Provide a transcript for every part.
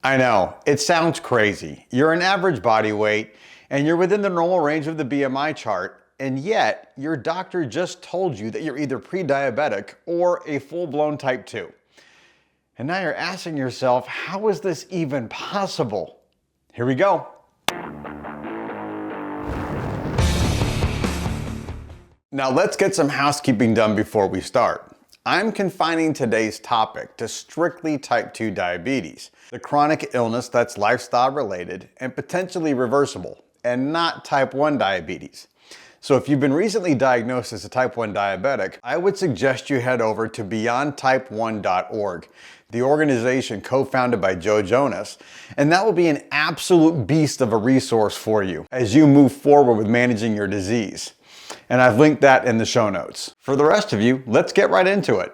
I know, it sounds crazy. You're an average body weight and you're within the normal range of the BMI chart, and yet your doctor just told you that you're either pre-diabetic or a full-blown type 2. And now you're asking yourself, how is this even possible? Here we go. Now let's get some housekeeping done before we start. I'm confining today's topic to strictly type 2 diabetes, the chronic illness that's lifestyle related and potentially reversible, and not type 1 diabetes. So if you've been recently diagnosed as a type 1 diabetic, I would suggest you head over to beyondtype1.org, the organization co-founded by Joe Jonas, and that will be an absolute beast of a resource for you as you move forward with managing your disease. And I've linked that in the show notes. For the rest of you, let's get right into it.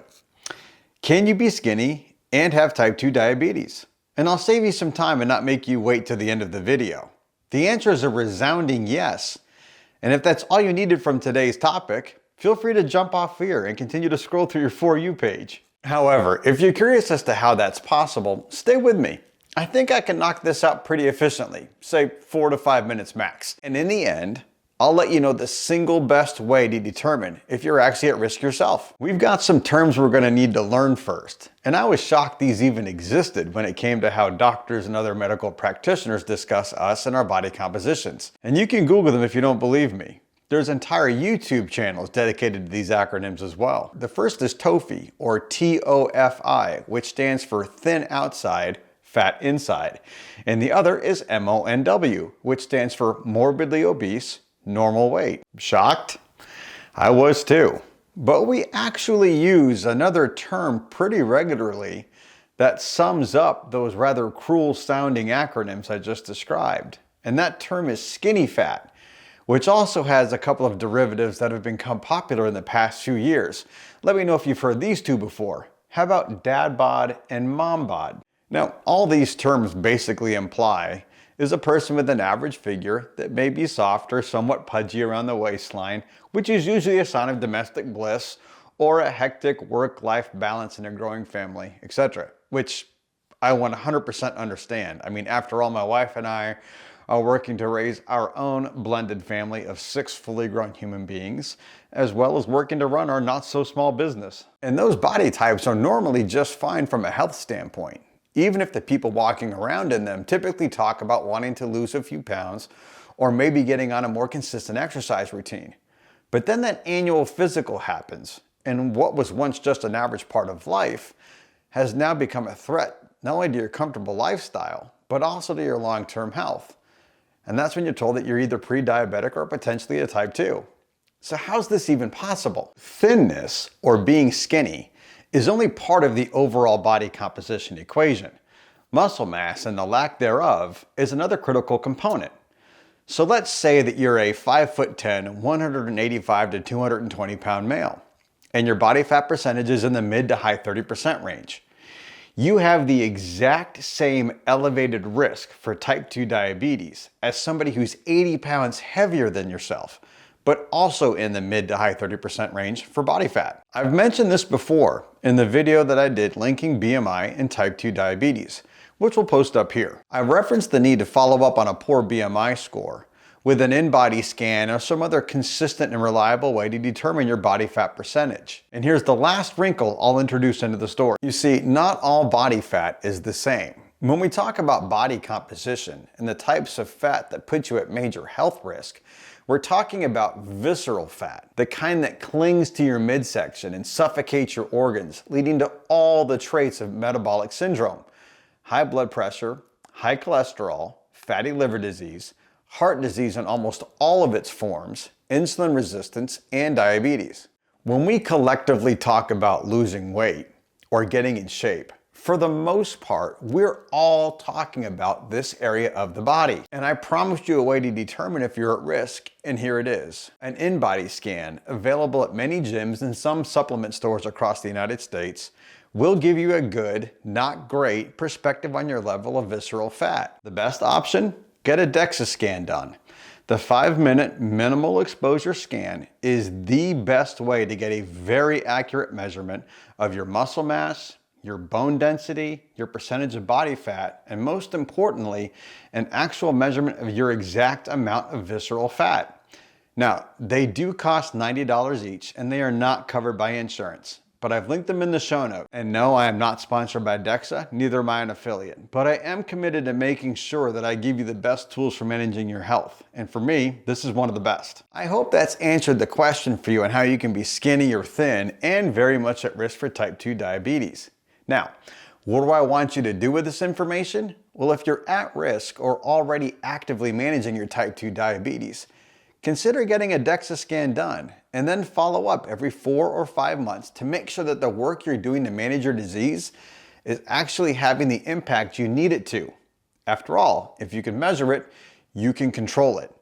Can you be skinny and have type 2 diabetes? And I'll save you some time and not make you wait to the end of the video. The answer is a resounding yes. And if that's all you needed from today's topic, feel free to jump off here and continue to scroll through your For You page. However, if you're curious as to how that's possible, stay with me. I think I can knock this out pretty efficiently, say 4 to 5 minutes max. And in the end, I'll let you know the single best way to determine if you're actually at risk yourself. We've got some terms we're going to need to learn first, and I was shocked these even existed when it came to how doctors and other medical practitioners discuss us and our body compositions. And you can Google them if you don't believe me. There's entire YouTube channels dedicated to these acronyms as well. The first is TOFI, or TOFI, which stands for thin outside, fat inside. And the other is MONW, which stands for morbidly obese, normal weight. Shocked? I was too. But we actually use another term pretty regularly that sums up those rather cruel sounding acronyms I just described. And that term is skinny fat, which also has a couple of derivatives that have become popular in the past few years. Let me know if you've heard these two before. How about dad bod and mom bod? Now, all these terms basically imply is a person with an average figure that may be soft or somewhat pudgy around the waistline, which is usually a sign of domestic bliss or a hectic work-life balance in a growing family, etc. Which I 100% understand. I mean, after all, my wife and I are working to raise our own blended family of 6 fully grown human beings, as well as working to run our not-so-small business. And those body types are normally just fine from a health standpoint, even if the people walking around in them typically talk about wanting to lose a few pounds or maybe getting on a more consistent exercise routine. But then that annual physical happens, and what was once just an average part of life has now become a threat, not only to your comfortable lifestyle, but also to your long-term health. And that's when you're told that you're either pre-diabetic or potentially a type 2. So how's this even possible? Thinness, or being skinny, is only part of the overall body composition equation. Muscle mass and the lack thereof is another critical component. So let's say that you're a 5'10", 185 to 220 pound male, and your body fat percentage is in the mid to high 30% range. You have the exact same elevated risk for type 2 diabetes as somebody who's 80 pounds heavier than yourself, but also in the mid to high 30% range for body fat. I've mentioned this before in the video that I did linking BMI and type 2 diabetes, which we'll post up here. I referenced the need to follow up on a poor BMI score with an in-body scan or some other consistent and reliable way to determine your body fat percentage. And here's the last wrinkle I'll introduce into the story. You see, not all body fat is the same. When we talk about body composition and the types of fat that put you at major health risk, we're talking about visceral fat, the kind that clings to your midsection and suffocates your organs, leading to all the traits of metabolic syndrome: high blood pressure, high cholesterol, fatty liver disease, heart disease in almost all of its forms, insulin resistance, and diabetes. When we collectively talk about losing weight or getting in shape, for the most part, we're all talking about this area of the body. And I promised you a way to determine if you're at risk, and here it is. An in-body scan, available at many gyms and some supplement stores across the United States, will give you a good, not great, perspective on your level of visceral fat. The best option? Get a DEXA scan done. The 5-minute minimal exposure scan is the best way to get a very accurate measurement of your muscle mass, your bone density, your percentage of body fat, and most importantly, an actual measurement of your exact amount of visceral fat. Now, they do cost $90 each and they are not covered by insurance, but I've linked them in the show notes. And no, I am not sponsored by DEXA, neither am I an affiliate, but I am committed to making sure that I give you the best tools for managing your health. And for me, this is one of the best. I hope that's answered the question for you on how you can be skinny or thin and very much at risk for type 2 diabetes. Now, what do I want you to do with this information? Well, if you're at risk or already actively managing your type 2 diabetes, consider getting a DEXA scan done and then follow up every 4 or 5 months to make sure that the work you're doing to manage your disease is actually having the impact you need it to. After all, if you can measure it, you can control it.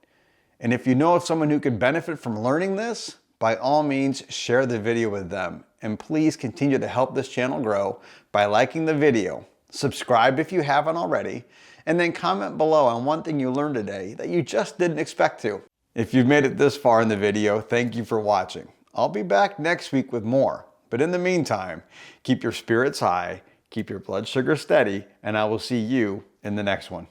And if you know of someone who could benefit from learning this, by all means, share the video with them. And please continue to help this channel grow by liking the video, subscribe if you haven't already, and then comment below on one thing you learned today that you just didn't expect to. If you've made it this far in the video, thank you for watching. I'll be back next week with more. But in the meantime, keep your spirits high, keep your blood sugar steady, and I will see you in the next one.